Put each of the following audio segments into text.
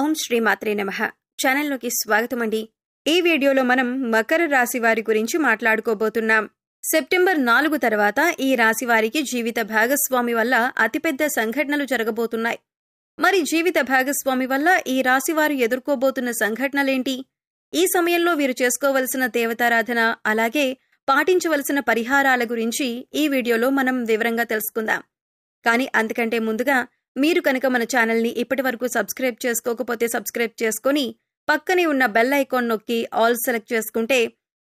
ఓం శ్రీమాత్రే నమః. ఛానల్లోకి స్వాగతమండి. ఈ వీడియోలో మనం మకర రాశి వారి గురించి మాట్లాడుకోబోతున్నాం. సెప్టెంబర్ 4 తర్వాత ఈ రాశి వారికి జీవిత భాగస్వామి వల్ల అతిపెద్ద సంఘటనలు జరగబోతున్నాయి. మరి జీవిత భాగస్వామి వల్ల ఈ రాశి వారు ఎదుర్కోబోతున్న సంఘటనలేంటి? ఈ సమయంలో వీరు చేసుకోవలసిన దేవతారాధన, అలాగే పాటించవలసిన పరిహారాల గురించి ఈ వీడియోలో మనం వివరంగా తెలుసుకుందాం. కానీ అంతకంటే ముందుగా మీరు కనుక మన ఛానల్ని ఇప్పటివరకు సబ్స్క్రైబ్ చేసుకోకపోతే సబ్స్క్రైబ్ చేసుకొని పక్కనే ఉన్న బెల్ ఐకాన్ నొక్కి ఆల్ సెలెక్ట్ చేసుకుంటే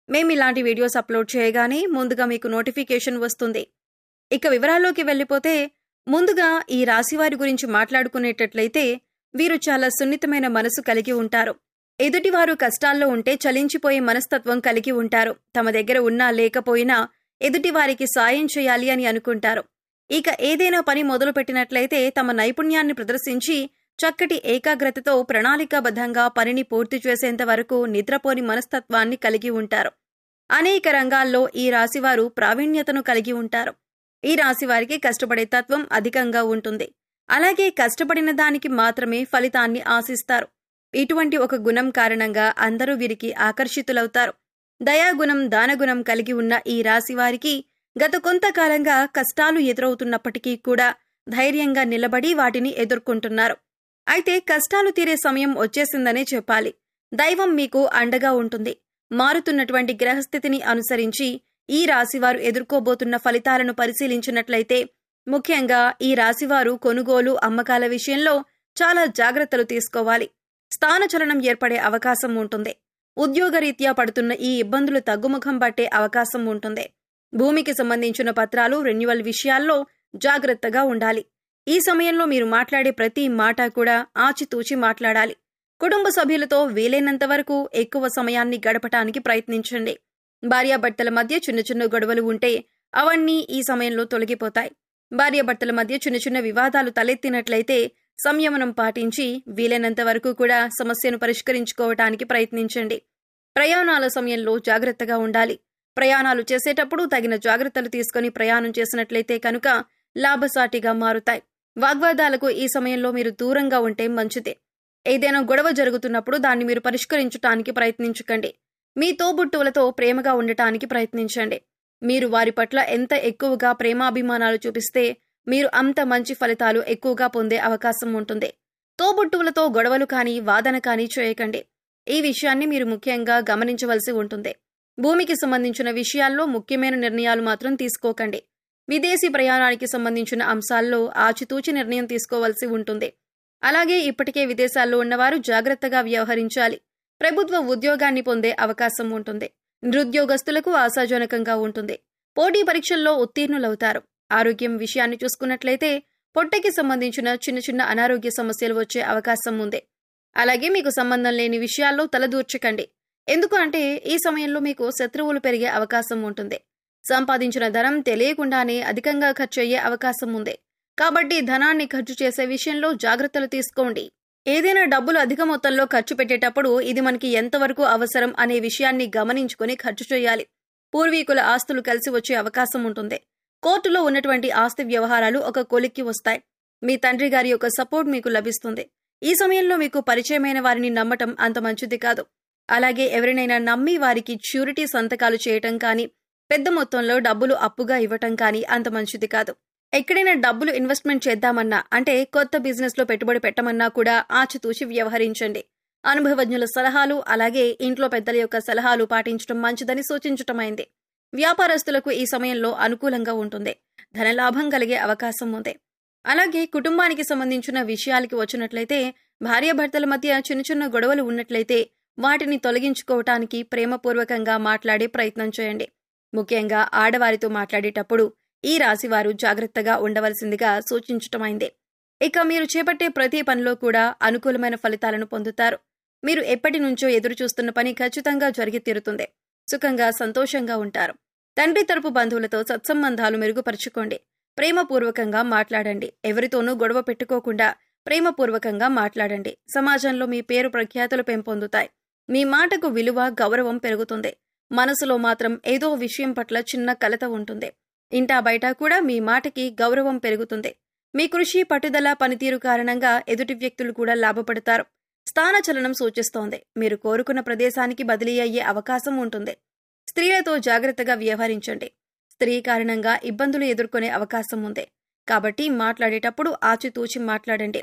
మేము ఇలాంటి వీడియోస్ అప్లోడ్ చేయగానే ముందుగా మీకు నోటిఫికేషన్ వస్తుంది. ఇక వివరాల్లోకి వెళ్ళిపోతే, ముందుగా ఈ రాశివారి గురించి మాట్లాడుకునేటట్లయితే వీరు చాలా సున్నితమైన మనసు కలిగి ఉంటారు. ఎదుటివారు కష్టాల్లో ఉంటే చలించిపోయే మనస్తత్వం కలిగి ఉంటారు. తమ దగ్గర ఉన్నా లేకపోయినా ఎదుటివారికి సాయం చేయాలి అని అనుకుంటారు. ఇక ఏదైనా పని మొదలుపెట్టినట్లయితే తమ నైపుణ్యాన్ని ప్రదర్శించి చక్కటి ఏకాగ్రతతో ప్రణాళికాబద్ధంగా పనిని పూర్తి చేసేంత వరకు నిద్రపోని మనస్తత్వాన్ని కలిగి ఉంటారు. అనేక రంగాల్లో ఈ రాశివారు ప్రావీణ్యతను కలిగి ఉంటారు. ఈ రాశివారికి కష్టపడే తత్వం అధికంగా ఉంటుంది. అలాగే కష్టపడిన దానికి మాత్రమే ఫలితాన్ని ఆశిస్తారు. ఇటువంటి ఒక గుణం కారణంగా అందరూ వీరికి ఆకర్షితులవుతారు. దయాగుణం, దానగుణం కలిగి ఉన్న ఈ రాశివారికి గత కొంతకాలంగా కష్టాలు ఎదురవుతున్నప్పటికీ కూడా ధైర్యంగా నిలబడి వాటిని ఎదుర్కొంటున్నారు. అయితే కష్టాలు తీరే సమయం వచ్చేసిందనే చెప్పాలి. దైవం మీకు అండగా ఉంటుంది. మారుతున్నటువంటి గ్రహస్థితిని అనుసరించి ఈ రాశివారు ఎదుర్కోబోతున్న ఫలితాలను పరిశీలించినట్లయితే, ముఖ్యంగా ఈ రాశివారు కొనుగోలు, అమ్మకాల విషయంలో చాలా జాగ్రత్తలు తీసుకోవాలి. స్థానచలనం ఏర్పడే అవకాశం ఉంటుంది. ఉద్యోగరీత్యా పడుతున్న ఈ ఇబ్బందులు తగ్గుముఖం పట్టే అవకాశం ఉంటుంది. భూమికి సంబంధించిన పత్రాలు, రెన్యువల్ విషయాల్లో జాగ్రత్తగా ఉండాలి. ఈ సమయంలో మీరు మాట్లాడే ప్రతి మాట కూడా ఆచితూచి మాట్లాడాలి. కుటుంబ సభ్యులతో వీలైనంత వరకు ఎక్కువ సమయాన్ని గడపటానికి ప్రయత్నించండి. భార్యాభర్తల మధ్య చిన్న చిన్న గొడవలు ఉంటే అవన్నీ ఈ సమయంలో తొలగిపోతాయి. భార్యాభర్తల మధ్య చిన్న చిన్న వివాదాలు తలెత్తినట్లయితే సంయమనం పాటించి వీలైనంత వరకు కూడా సమస్యను పరిష్కరించుకోవటానికి ప్రయత్నించండి. ప్రయాణాల సమయంలో జాగ్రత్తగా ఉండాలి. ప్రయాణాలు చేసేటప్పుడు తగిన జాగ్రత్తలు తీసుకుని ప్రయాణం చేసినట్లయితే కనుక లాభసాటిగా మారుతాయి. వాగ్వాదాలకు ఈ సమయంలో మీరు దూరంగా ఉంటే మంచిదే. ఏదైనా గొడవ జరుగుతున్నప్పుడు దాన్ని మీరు పరిష్కరించడానికి ప్రయత్నించకండి. మీ తోబుట్టువులతో ప్రేమగా ఉండటానికి ప్రయత్నించండి. మీరు వారి పట్ల ఎంత ఎక్కువగా ప్రేమాభిమానాలు చూపిస్తే మీరు అంత మంచి ఫలితాలు ఎక్కువగా పొందే అవకాశం ఉంటుంది. తోబుట్టువులతో గొడవలు కానీ, వాదన కానీ చేయకండి. ఈ విషయాన్ని మీరు ముఖ్యంగా గమనించవలసి ఉంటుంది. భూమికి సంబంధించిన విషయాల్లో ముఖ్యమైన నిర్ణయాలు మాత్రం తీసుకోకండి. విదేశీ ప్రయాణానికి సంబంధించిన అంశాల్లో ఆచితూచి నిర్ణయం తీసుకోవాల్సి ఉంటుంది. అలాగే ఇప్పటికే విదేశాల్లో ఉన్నవారు జాగ్రత్తగా వ్యవహరించాలి. ప్రభుత్వ ఉద్యోగాన్ని పొందే అవకాశం ఉంటుంది. నిరుద్యోగస్తులకు ఆశాజనకంగా ఉంటుంది. పోటీ పరీక్షల్లో ఉత్తీర్ణులవుతారు. ఆరోగ్యం విషయాన్ని చూసుకున్నట్లయితే పొట్టకి సంబంధించిన చిన్న చిన్న అనారోగ్య సమస్యలు వచ్చే అవకాశం ఉంది. అలాగే మీకు సంబంధం లేని విషయాల్లో తలదూర్చకండి. ఎందుకు అంటే ఈ సమయంలో మీకు శత్రువులు పెరిగే అవకాశం ఉంటుంది. సంపాదించిన ధనం తెలియకుండానే అధికంగా ఖర్చు అయ్యే అవకాశం ఉంది. కాబట్టి ధనాన్ని ఖర్చు చేసే విషయంలో జాగ్రత్తలు తీసుకోండి. ఏదైనా డబ్బులు అధిక మొత్తంలో ఖర్చు పెట్టేటప్పుడు ఇది మనకి ఎంతవరకు అవసరం అనే విషయాన్ని గమనించుకుని ఖర్చు చేయాలి. పూర్వీకుల ఆస్తులు కలిసి వచ్చే అవకాశం ఉంటుంది. కోర్టులో ఉన్నటువంటి ఆస్తి వ్యవహారాలు ఒక కొలిక్కి వస్తాయి. మీ తండ్రి గారి యొక్క సపోర్ట్ మీకు లభిస్తుంది. ఈ సమయంలో మీకు పరిచయమైన వారిని నమ్మటం అంత మంచిది కాదు. అలాగే ఎవరినైనా నమ్మి వారికి ష్యూరిటీ సంతకాలు చేయటం కానీ, పెద్ద మొత్తంలో డబ్బులు అప్పుగా ఇవ్వటం కానీ అంత మంచిది కాదు. ఎక్కడైనా డబ్బులు ఇన్వెస్ట్మెంట్ చేద్దామన్నా, అంటే కొత్త బిజినెస్ లో పెట్టుబడి పెట్టమన్నా కూడా ఆచితూచి వ్యవహరించండి. అనుభవజ్ఞుల సలహాలు, అలాగే ఇంట్లో పెద్దల యొక్క సలహాలు పాటించడం మంచిదని సూచించటమైంది. వ్యాపారస్తులకు ఈ సమయంలో అనుకూలంగా ఉంటుంది. ధనలాభం కలిగే అవకాశం ఉంది. అలాగే కుటుంబానికి సంబంధించిన విషయాలకి వచ్చినట్లయితే, భార్యాభర్తల మధ్య చిన్న చిన్న గొడవలు ఉన్నట్లయితే వాటిని తొలగించుకోవటానికి ప్రేమపూర్వకంగా మాట్లాడే ప్రయత్నం చేయండి. ముఖ్యంగా ఆడవారితో మాట్లాడేటప్పుడు ఈ రాశివారు జాగ్రత్తగా ఉండవలసిందిగా సూచించటమైంది. ఇక మీరు చేపట్టే ప్రతి పనిలో కూడా అనుకూలమైన ఫలితాలను పొందుతారు. మీరు ఎప్పటి నుంచో ఎదురు చూస్తున్న పని ఖచ్చితంగా జరిగి తీరుతుంది. సుఖంగా, సంతోషంగా ఉంటారు. తండ్రి తరపు బంధువులతో సత్సంబంధాలు మెరుగుపరుచుకోండి. ప్రేమపూర్వకంగా మాట్లాడండి. ఎవరితోనూ గొడవ పెట్టుకోకుండా ప్రేమపూర్వకంగా మాట్లాడండి. సమాజంలో మీ పేరు ప్రఖ్యాతులు పెంపొందుతాయి. మీ మాటకు విలువ, గౌరవం పెరుగుతుంది. మనసులో మాత్రం ఏదో విషయం పట్ల చిన్న కలత ఉంటుంది. ఇంటా బయట కూడా మీ మాటకి గౌరవం పెరుగుతుంది. మీ కృషి, పట్టుదల, పనితీరు కారణంగా ఎదుటి వ్యక్తులు కూడా లాభపడతారు. స్థానచలనం సూచిస్తోంది. మీరు కోరుకున్న ప్రదేశానికి బదిలీ అయ్యే అవకాశం ఉంటుంది. స్త్రీలతో జాగ్రత్తగా వ్యవహరించండి. స్త్రీ కారణంగా ఇబ్బందులు ఎదుర్కొనే అవకాశం ఉంది. కాబట్టి మాట్లాడేటప్పుడు ఆచితూచి మాట్లాడండి.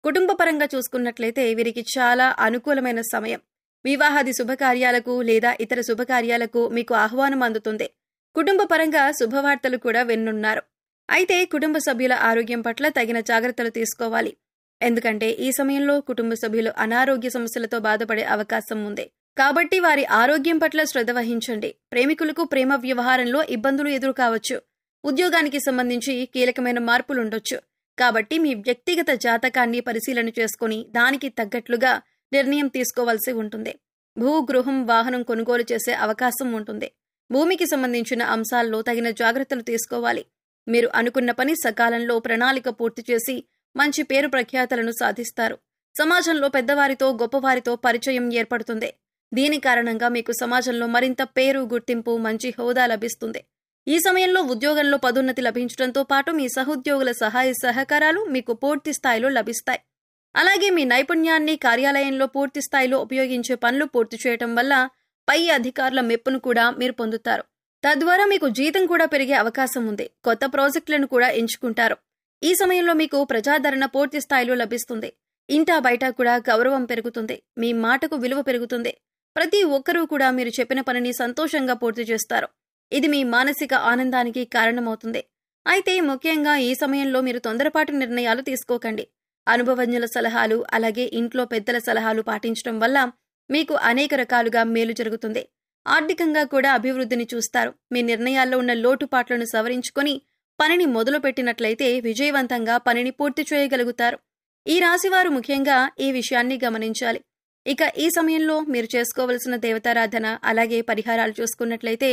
కుటుంబపరంగా చూసుకున్నట్లయితే వీరికి చాలా అనుకూలమైన సమయం. వివాహాది శుభకార్యాలకు లేదా ఇతర శుభకార్యాలకు మీకు ఆహ్వానం అందుతుంది. కుటుంబ పరంగా శుభవార్తలు కూడా విన్నున్నారు. అయితే కుటుంబ సభ్యుల ఆరోగ్యం పట్ల తగిన జాగ్రత్తలు తీసుకోవాలి. ఎందుకంటే ఈ సమయంలో కుటుంబ సభ్యులు అనారోగ్య సమస్యలతో బాధపడే అవకాశం ఉంది. కాబట్టి వారి ఆరోగ్యం పట్ల శ్రద్ధ వహించండి. ప్రేమికులకు ప్రేమ వ్యవహారంలో ఇబ్బందులు ఎదురుకావచ్చు. ఉద్యోగానికి సంబంధించి కీలకమైన మార్పులుండొచ్చు. కాబట్టి మీ వ్యక్తిగత జాతకాన్ని పరిశీలన చేసుకుని దానికి తగ్గట్లుగా నిర్ణయం తీసుకోవాల్సి ఉంటుంది. గృహం వాహనం కొనుగోలు చేసే అవకాశం ఉంటుంది. భూమికి సంబంధించిన అంశాల్లో తగిన జాగ్రత్తలు తీసుకోవాలి. మీరు అనుకున్న పని సకాలంలో ప్రణాళిక పూర్తి చేసి మంచి పేరు ప్రఖ్యాతలను సాధిస్తారు. సమాజంలో పెద్దవారితో గొప్పవారితో పరిచయం ఏర్పడుతుంది. దీని కారణంగా మీకు సమాజంలో మరింత పేరు, గుర్తింపు, మంచి హోదా లభిస్తుంది. ఈ సమయంలో ఉద్యోగంలో పదోన్నతి లభించడంతో పాటు మీ సహోద్యోగుల సహాయ సహకారాలు మీకు పూర్తి స్థాయిలో లభిస్తాయి. అలాగే మీ నైపుణ్యాన్ని కార్యాలయంలో పూర్తి స్థాయిలో ఉపయోగించే పనులు పూర్తి చేయటం వల్ల పై అధికారుల మెప్పును కూడా మీరు పొందుతారు. తద్వారా మీకు జీతం కూడా పెరిగే అవకాశం ఉంది. కొత్త ప్రాజెక్టులను కూడా ఎంచుకుంటారు. ఈ సమయంలో మీకు ప్రజాదరణ పూర్తి స్థాయిలో లభిస్తుంది. ఇంటా బయట కూడా గౌరవం పెరుగుతుంది. మీ మాటకు విలువ పెరుగుతుంది. ప్రతి ఒక్కరూ కూడా మీరు చెప్పిన పనిని సంతోషంగా పూర్తి చేస్తారు. ఇది మీ మానసిక ఆనందానికి కారణమవుతుంది. అయితే ముఖ్యంగా ఈ సమయంలో మీరు తొందరపాటు నిర్ణయాలు తీసుకోకండి. అనుభవజ్ఞుల సలహాలు అలాగే ఇంట్లో పెద్దల సలహాలు పాటించడం వల్ల మీకు అనేక రకాలుగా మేలు జరుగుతుంది. ఆర్థికంగా కూడా అభివృద్ధిని చూస్తారు. మీ నిర్ణయాల్లో ఉన్న లోటుపాట్లను సవరించుకొని పనిని మొదలుపెట్టినట్లయితే విజయవంతంగా పనిని పూర్తి చేయగలుగుతారు. ఈ రాశివారు ముఖ్యంగా ఈ విషయాన్ని గమనించాలి. ఇక ఈ సమయంలో మీరు చేసుకోవలసిన దేవతారాధన అలాగే పరిహారాలు చూసుకున్నట్లయితే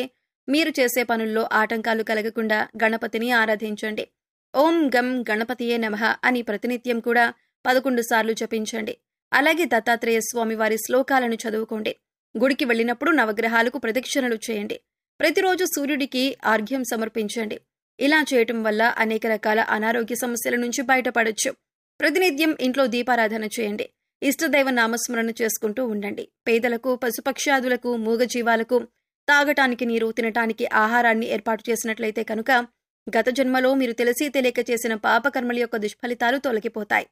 మీరు చేసే పనుల్లో ఆటంకాలు కలగకుండా గణపతిని ఆరాధించండి. ఓం గం గణపతియే నమః అని ప్రతినిత్యం కూడా 11 సార్లు జపించండి. అలాగే దత్తాత్రేయ స్వామి వారి శ్లోకాలను చదువుకోండి. గుడికి వెళ్ళినప్పుడు నవగ్రహాలకు ప్రదక్షిణలు చేయండి. ప్రతిరోజు సూర్యుడికి ఆర్ఘ్యం సమర్పించండి. ఇలా చేయటం వల్ల అనేక రకాల అనారోగ్య సమస్యల నుంచి బయటపడొచ్చు. ప్రతినిత్యం ఇంట్లో దీపారాధన చేయండి. ఇష్టదైవ నామస్మరణ చేసుకుంటూ ఉండండి. పేదలకు, పశుపక్ష్యాదులకు, మూగజీవాలకు తాగటానికి నీరు, తినటానికి ఆహారాన్ని ఏర్పాటు చేసినట్లయితే కనుక గత జన్మలో మీరు తెలిసి తెలియక చేసిన పాపకర్మల యొక్క దుష్ఫలితాలు తొలగిపోతాయి.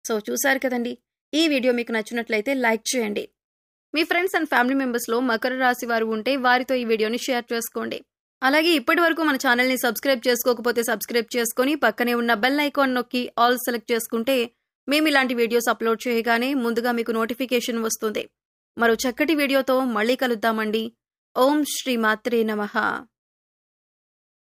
సో చూశారు కదండి. ఈ వీడియో మీకు నచ్చినట్లయితే లైక్ చేయండి. మీ ఫ్రెండ్స్ అండ్ ఫ్యామిలీ మెంబర్స్లో మకర రాశి వారు ఉంటే వారితో ఈ వీడియోని షేర్ చేసుకోండి. అలాగే ఇప్పటి వరకు మన ఛానల్ని సబ్స్క్రైబ్ చేసుకోకపోతే సబ్స్క్రైబ్ చేసుకొని పక్కనే ఉన్న బెల్ ఐకాన్ నొక్కి ఆల్ సెలెక్ట్ చేసుకుంటే మేము ఇలాంటి వీడియోస్ అప్లోడ్ చేయగానే ముందుగా మీకు నోటిఫికేషన్ వస్తుంది. మరో చక్కటి వీడియోతో మళ్ళీ కలుద్దామండి. ఓం శ్రీ మాత్రే నమః.